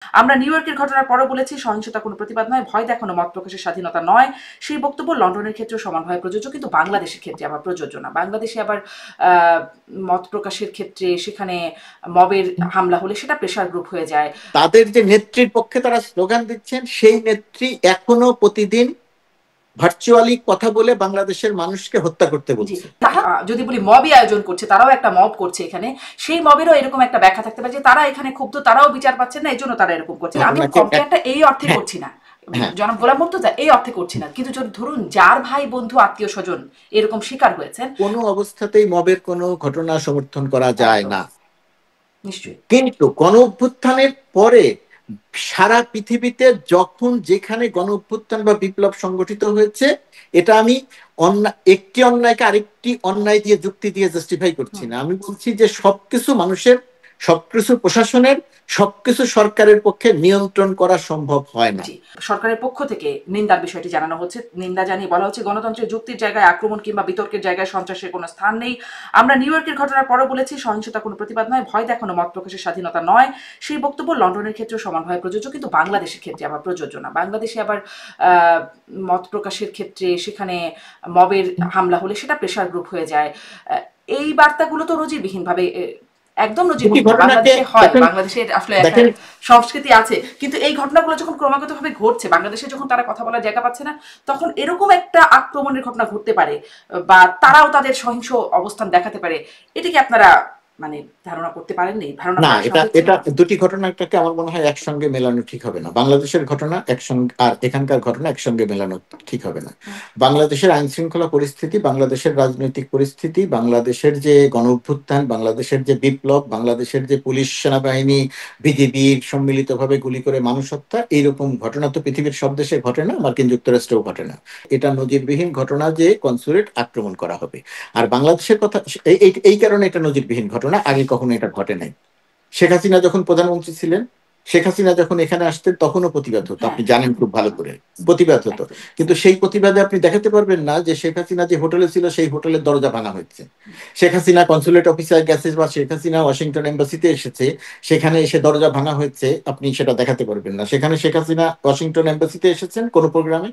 আমরা নিউ ইয়র্কের ঘটনার পরও বলেছি সহিংসতা কোনো প্রতিবাদ নয়, ভয় দেখানো মত প্রকাশের স্বাধীনতা নয়। সেই বক্তব্য লন্ডনের ক্ষেত্রেও সমানভাবে প্রযোজ্য, কিন্তু বাংলাদেশের ক্ষেত্রে আবার প্রযোজ্য না। বাংলাদেশে আবার মত প্রকাশের ক্ষেত্রে সেখানে মবের হামলা হলে সেটা প্রেশার গ্রুপ হয়ে যায়। তাদের যে নেত্রীর পক্ষে তারা স্লোগান দিচ্ছেন, সেই নেত্রী এখনো প্রতিদিন ভার্চুয়ালি কথা বলে বাংলাদেশের মানুষকে হত্যা করতে বলছে। যদি বলি মবই আয়োজন করছে, তারাও একটা মব করছে এখানে, সেই মবেরও এরকম একটা ব্যাখ্যা থাকতে পারে যে তারা এখানে ক্ষুব্ধ, তারাও বিচার পাচ্ছেন না, এই জন্য তারা এরকম করছে। আমি কমপ্লেনটা এই অর্থে করছি না, জনাব গোলাম মুর্তজা, এই অর্থে করছি না, কিন্তু যদি ধরুন যার ভাই বন্ধু আত্মীয় স্বজন এরকম শিকার হয়েছেন, কোনো অবস্থাতেই মবের কোনো ঘটনা সমর্থন করা যায় না। নিশ্চয়ই। কিন্তু গণ অভ্যুত্থানের পরে সারা পৃথিবীতে যখন যেখানে গণ অভ্যুত্থান বা বিপ্লব সংগঠিত হয়েছে, এটা আমি একটি অন্যায়কে আরেকটি অন্যায় দিয়ে যুক্তি দিয়ে জাস্টিফাই করছি না, আমি বলছি যে সবকিছু মানুষের, সবকিছু প্রশাসনের, সবকিছু সরকারের পক্ষে নিয়ন্ত্রণ করা সম্ভব হয় না। সরকারের পক্ষ থেকে নিন্দার বিষয়টি জানানো হচ্ছে, নিন্দা জানিয়ে বলা হচ্ছে গণতন্ত্রের যুক্তির জায়গায় আক্রমণ কিংবা বিতর্কের জায়গায় সন্ত্রাসের কোনো স্থান নেই। আমরা নিউ ইয়র্কের ঘটনার পরও বলেছি সহিংসতা কোনো প্রতিবাদ নয়, ভয় দেখানো মত প্রকাশের স্বাধীনতা নয়। সেই বক্তব্য লন্ডনের ক্ষেত্রেও সমানভাবে প্রযোজ্য, কিন্তু বাংলাদেশের ক্ষেত্রে আবার প্রযোজ্য না। বাংলাদেশে আবার মত প্রকাশের ক্ষেত্রে সেখানে মবের হামলা হলে সেটা প্রেশার গ্রুপ হয়ে যায়। এই বার্তাগুলো তো নজিরবিহীনভাবে, একদম নজিরবিহীন বাংলাদেশে হয়। বাংলাদেশের আসলে একটা সংস্কৃতি আছে, কিন্তু এই ঘটনাগুলো যখন ক্রমাগতভাবে ঘটছে, বাংলাদেশে যখন তারা কথা বলার জায়গা পাচ্ছে না, তখন এরকম একটা আক্রমণের ঘটনা ঘটতে পারে বা তারাও তাদের সহিংস অবস্থান দেখাতে পারে। এটা কি আপনারা মানে ধারণা করতে পারেননি? ধারণা না, এটা দুটি ঘটনাটাকে আমার মনে হয় একসঙ্গে মেলানো ঠিক হবে না। বাংলাদেশের ঘটনা একসঙ্গে আর এখানকার ঘটনা একসঙ্গে মেলানো ঠিক হবে না। বাংলাদেশের আইন শৃঙ্খলা পরিস্থিতি, বাংলাদেশের রাজনৈতিক পরিস্থিতি, বাংলাদেশের যে গণ অভ্যুত্থান, বাংলাদেশের যে বিপ্লব, বাংলাদেশের যে পুলিশ সেনাবাহিনী বিজিবির সম্মিলিতভাবে গুলি করে মানুষ হত্যা, এইরকম ঘটনা তো পৃথিবীর সব দেশে ঘটে না, মার্কিন যুক্তরাষ্ট্রেও ঘটে না। এটা নজিরবিহীন ঘটনা যে কনসুলেট আক্রমণ করা হবে। আর বাংলাদেশের কথা এই কারণে এটা নজিরবিহীন ঘটনা, আগে কখনো এটা ঘটে নাই। শেখ হাসিনা যখন প্রধানমন্ত্রী ছিলেন, শেখ হাসিনা যখন এখানে আসতেন তখনও প্রতিবাদ হতো, আপনি জানেন খুব ভালো করে, প্রতিবাদ হতো। কিন্তু সেই প্রতিবাদে আপনি দেখাতে পারবেন না যে শেখ হাসিনা যে হোটেলে ছিল সেই হোটেলের দরজা ভাঙা হয়েছে। শেখ হাসিনা কনসুলেট অফিসে গেছে বা শেখ হাসিনা ওয়াশিংটন এম্বাসিতে এসেছে, সেখানে এসে দরজা ভাঙা হয়েছে, আপনি সেটা দেখাতে পারবেন না। সেখানে শেখ হাসিনা ওয়াশিংটন এম্বাসিতে এসেছেন কোনো প্রোগ্রামে,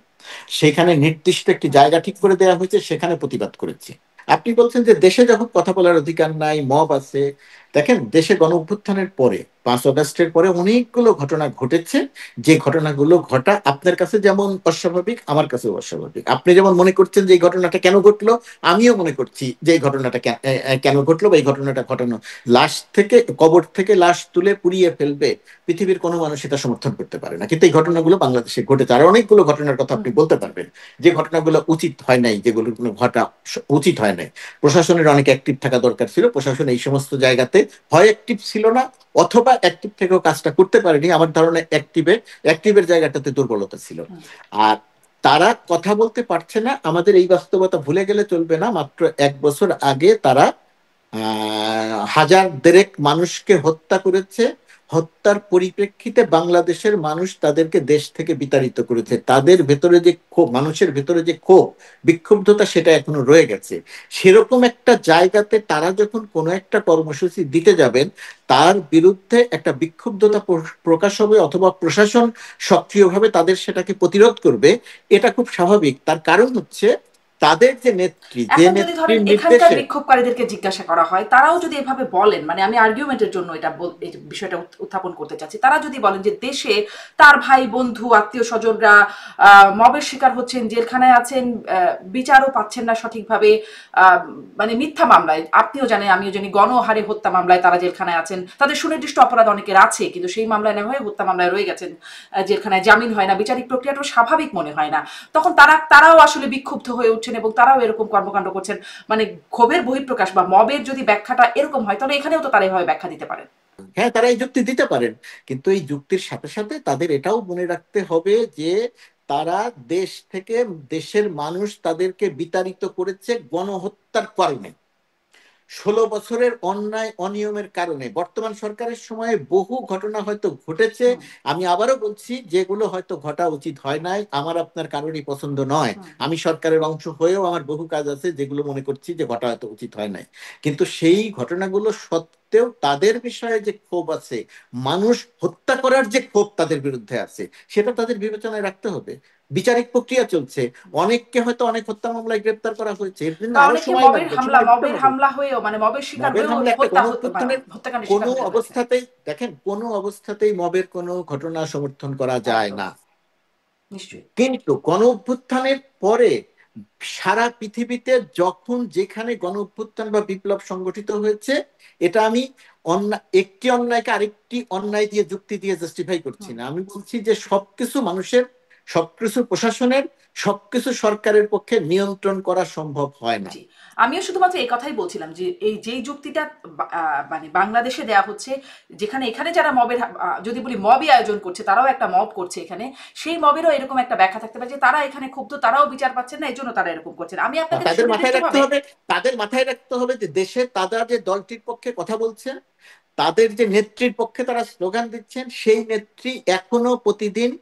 সেখানে নির্দিষ্ট একটি জায়গা ঠিক করে দেওয়া হয়েছে, সেখানে প্রতিবাদ করেছে। আপনি বলছেন যে দেশে যখন কথা বলার অধিকার নাই, মব আছে। দেখেন, দেশে গণ অভ্যুত্থানের পরে 5 আগস্টের পরে অনেকগুলো ঘটনা ঘটেছে, যে ঘটনাগুলো ঘটা আপনার কাছে যেমন অস্বাভাবিক, আমার কাছেও অস্বাভাবিক। আপনি যেমন মনে করছেন যে এই ঘটনাটা কেন ঘটলো, আমিও মনে করছি যে এই ঘটনাটা কেন ঘটলো বা এই ঘটনাটা ঘটানো। লাশ থেকে, কবর থেকে লাশ তুলে পুড়িয়ে ফেলবে, পৃথিবীর কোনো মানুষ এটা সমর্থন করতে পারে না। কিন্তু এই ঘটনাগুলো বাংলাদেশে ঘটেছে। আর অনেকগুলো ঘটনার কথা আপনি বলতে পারবেন যে ঘটনাগুলো উচিত হয় নাই, যেগুলো কোনো ঘটা উচিত হয় নাই। প্রশাসনের অনেক অ্যাক্টিভ থাকা দরকার ছিল, প্রশাসন এই সমস্ত জায়গাতে হয় অ্যাক্টিভ ছিল না, অথবা অ্যাক্টিভ থেকেও কাজটা করতে পারেনি। আমার ধারণা অ্যাক্টিভের জায়গাটাতে দুর্বলতা ছিল। আর তারা কথা বলতে পারছে না, আমাদের এই বাস্তবতা ভুলে গেলে চলবে না। মাত্র 1 বছর আগে তারা হাজার দেড়েক মানুষকে হত্যা করেছে। হত্যার পরিপ্রেক্ষিতে বাংলাদেশের মানুষ তাদেরকে দেশ থেকে বিতাড়িত করেছে। তাদের ভেতরে যে ক্ষোভ, মানুষের ভেতরে যে ক্ষোভ, বিক্ষুব্ধতা, সেটা এখনো রয়ে গেছে। সেরকম একটা জায়গাতে তারা যখন কোনো একটা কর্মসূচি দিতে যাবেন, তার বিরুদ্ধে একটা বিক্ষুব্ধতা প্রকাশ হবে, অথবা প্রশাসন সক্রিয়ভাবে তাদের সেটাকে প্রতিরোধ করবে। এটা খুব স্বাভাবিক। তার কারণ হচ্ছে তাদের যে নেত্রী, যে এখন যদি ধরেন নেত্রীর এখানকার নির্দেশে বিক্ষোভকারীদেরকে জিজ্ঞাসা করা হয়, তারাও যদি এভাবে বলেন, মানে আমি আর্গুমেন্টের জন্য এই বিষয়টা উত্থাপন করতে চাচ্ছি, তারা যদি বলেন যে দেশে তার ভাই বন্ধু আত্মীয় স্বজনরা মবের শিকার হচ্ছেন, জেলখানায় আছেন, বিচারও পাচ্ছেন না সঠিকভাবে, মানে মিথ্যা মামলায়, আপনিও জানেন আমিও জানি, গণহারে হত্যা মামলায় তারা জেলখানায় আছেন, তাদের সুনির্দিষ্ট অপরাধ অনেকের আছে, কিন্তু সেই মামলায় না হয়ে হত্যা মামলায় রয়ে গেছেন জেলখানায়, জামিন হয় না, বিচারিক প্রক্রিয়াটা স্বাভাবিক মনে হয় না, তখন তারাও আসলে বিক্ষুব্ধ হয়ে উঠছেন এবং তারাও এরকম কর্মকাণ্ড করছেন। মানে ক্ষোভের বহিঃপ্রকাশ বা মবের যদি ব্যাখ্যাটা এরকম হয়, তাহলে এখানেও তো তারা এভাবে ব্যাখ্যা দিতে পারেন। হ্যাঁ, তারা এই যুক্তি দিতে পারেন, কিন্তু এই যুক্তির সাথে সাথে তাদের এটাও মনে রাখতে হবে যে তারা দেশ থেকে, দেশের মানুষ তাদেরকে বিতাড়িত করেছে গণহত্যার কারণে, 16 বছরের অন্যায় অনিয়মের কারণে। বর্তমান সরকারের সময়ে বহু ঘটনা হয়তো ঘটেছে, আমি আবারও বলছি, যেগুলো হয়তো ঘটা উচিত হয় নাই, আমার আপনার কারণই পছন্দ নয়। আমি সরকারের অংশ হয়েও আমার বহু কাজ আছে যেগুলো মনে করছি যে ঘটা হয়তো উচিত হয় নাই। কিন্তু সেই ঘটনাগুলো সত্ত্বেও তাদের বিষয়ে যে ক্ষোভ আছে, মানুষ হত্যা করার যে ক্ষোভ তাদের বিরুদ্ধে আছে, সেটা তাদের বিবেচনায় রাখতে হবে। বিচারিক প্রক্রিয়া চলছে, অনেককে হয়তো অনেক হত্যা মামলায় গ্রেপ্তার করা হয়েছে, এর জন্য বা আরো অনেকে সময় লাগবে, সময় দিতে মবের হবে। হামলা হয়েও মানে মবের শিকার মবের হয়েও হামলা একটা হত্যা গণ মানে অভ্যুত্থানের হত্যাকাণ্ডের কোনো শিকার হতে হয়েছে। অবস্থাতেই, দেখেন, কোনো অবস্থাতেই মবের কোনো ঘটনা সমর্থন করা যায় একদম, না। নিশ্চয়ই। কিন্তু গণ অভ্যুত্থানের পরে সারা পৃথিবীতে যখন যেখানে গণ অভ্যুত্থান বা বিপ্লব সংগঠিত হয়েছে, এটা আমি একটি অন্যায়কে আরেকটি অন্যায় দিয়ে যুক্তি দিয়ে জাস্টিফাই করছি হুম, না, আমি বলছি যে সবকিছু মানুষের, সবকিছু প্রশাসনের, সবকিছু সরকারের পক্ষে নিয়ন্ত্রণ করা সম্ভব হয় না। জি। আমিও শুধুমাত্র এই কথাই বলছিলাম যে এই যেই যুক্তিটা মানে বাংলাদেশে দেয়া হচ্ছে, যেখানে এখানে যারা মবের যদি বলি মবই আয়োজন করছে, তারাও একটা মব করছে এখানে, সেই মবেরও এরকম একটা ব্যাখ্যা থাকতে পারে যে তারা এখানে ক্ষুব্ধ, তারাও বিচার পাচ্ছেন না, এই জন্য তারা এরকম করছেন। আমি আপনাকে তাদের মাথায় রাখতে সুনির্দিষ্টভাবে হবে, তাদের মাথায় রাখতে হবে যে দেশে তারা যে দলটির পক্ষে কথা বলছেন, তাদের যে নেত্রীর পক্ষে তারা স্লোগান দিচ্ছেন, সেই নেত্রী এখনো প্রতিদিন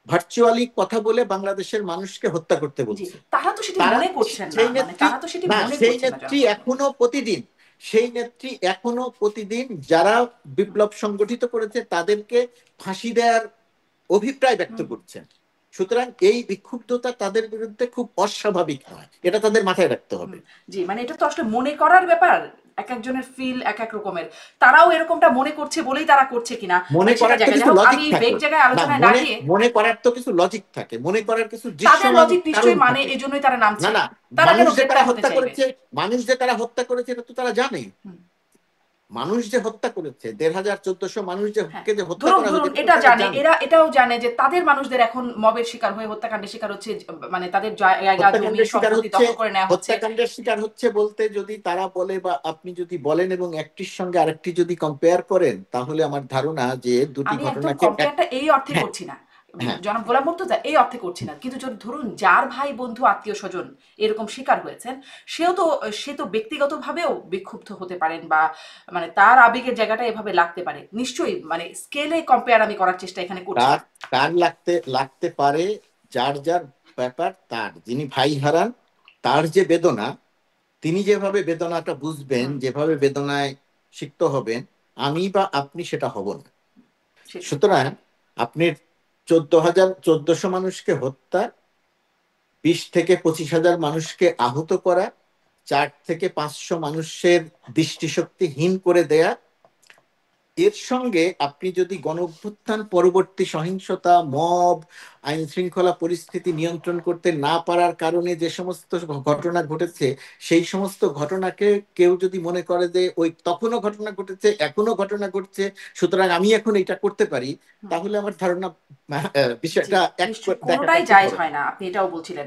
ভার্চুয়ালি কথা বলে বাংলাদেশের মানুষকে হত্যা করতে জি, বলছে। তারা তো সেটি তারা মনে করছেন না, সেই মানে নেত্রী, তারা তো সেটি না মনে সেই করছেন না নেত্রী জনগণ। এখনো প্রতিদিন, সেই নেত্রী এখনো প্রতিদিন যারা বিপ্লব সংগঠিত করেছে তাদেরকে ফাঁসি দেওয়ার অভিপ্রায় ব্যক্ত হুম, করছেন। সুতরাং এই বিক্ষুব্ধতা তাদের বিরুদ্ধে খুব অস্বাভাবিক নয়, এটা তাদের মাথায় রাখতে হুম, হবে। জি, মানে এটা তো আসলে মনে করার ব্যাপার। এক একজনের ফিল এক এক রকমের। তারাও এরকমটা মনে করছে বলেই তারা করছে কিনা, মনে মানে সেটা করার তো জায়গা। যাই কিছু হোক, লজিক আমি থাকে, বেগ জায়গায় না আলোচনায় না মনে, গিয়ে, মনে করার তো কিছু লজিক থাকে, মনে করার কিছু তাদের দৃশ্যমান লজিক কারণ নিশ্চয়ই মানে থাকে। এই জন্যই তারা না নামছে। না, তারা কেন মানুষ যে তারা গ্রেপ্তার হতে হত্যা চাইবে? করেছে, মানুষ যে তারা হত্যা করেছে এটা তো তারা জানে। হুম, মানুষ যে হত্যা করেছে, 1,500-1,400 মানুষ যে হ্যাঁ, কে যে হত্যা ধরুন করা হয়েছে ধরুন এটা তো এটা তারা জানে, জানে। এরা এটাও জানে যে তাদের মানুষদের এখন মবের শিকার হয়ে হত্যাকাণ্ডের শিকার হচ্ছে, মানে তাদের জায়গা জমি হত্যাকাণ্ডের শিকার সম্পত্তি হচ্ছে, দখল করে নেওয়া হচ্ছে। হত্যাকাণ্ডের শিকার হচ্ছে বলতে যদি তারা বলে বা আপনি যদি বলেন এবং একটির সঙ্গে আরেকটি যদি কম্পেয়ার করেন, তাহলে আমার ধারণা যে দুটি আমি একদম ঘটনাকে এক, কম্পেয়ারটা এই অর্থে হ্যাঁ, করছি না, হ্যাঁ, জনাব গোলাম মুর্তজা, এই অর্থে করছি না। কিন্তু যদি ধরুন যার ভাই বন্ধু আত্মীয় স্বজন এরকম শিকার হয়েছেন, সে তো ব্যক্তিগতভাবেও বিক্ষুব্ধ হতে পারেন, বা মানে তার আবেগের জায়গাটা এভাবে লাগতে পারে নিশ্চয়ই। মানে স্কেলে কম্পেয়ার আমি করার চেষ্টা এখানে করছি তার না। তার লাগতে লাগতে পারে, যার যার ব্যাপার, তার যিনি ভাই হারান তার যে বেদনা, তিনি যেভাবে বেদনাটা বুঝবেন, হুম, যেভাবে বেদনায় সিক্ত হবেন, আমি বা আপনি সেটা হব না। সেটাই। সুতরাং আপনি 14,000-1400 মানুষকে হত্যা, 20,000-25,000 মানুষকে আহত করা, 4,000-500 মানুষের দৃষ্টিশক্তিহীন করে দেয়া, এর সঙ্গে আপনি যদি গণঅভ্যুত্থান পরবর্তী সহিংসতা, মব, আইন শৃঙ্খলা পরিস্থিতি নিয়ন্ত্রণ করতে না পারার কারণে যে সমস্ত ঘটনা ঘটেছে, সেই সমস্ত ঘটনাকে কেউ যদি মনে করে যে ওই তখনও ঘটনা ঘটেছে, এখনো ঘটনা ঘটছে, সুতরাং আমি এখন এটা করতে পারি, হুম, তাহলে আমার ধারণা জি, বিষয়টা এক নিশ্চয়ই দেখাটা কোনোটাই ঠিক জায়েজ হবে না। হয় না, আপনি এটাও বলছিলেন।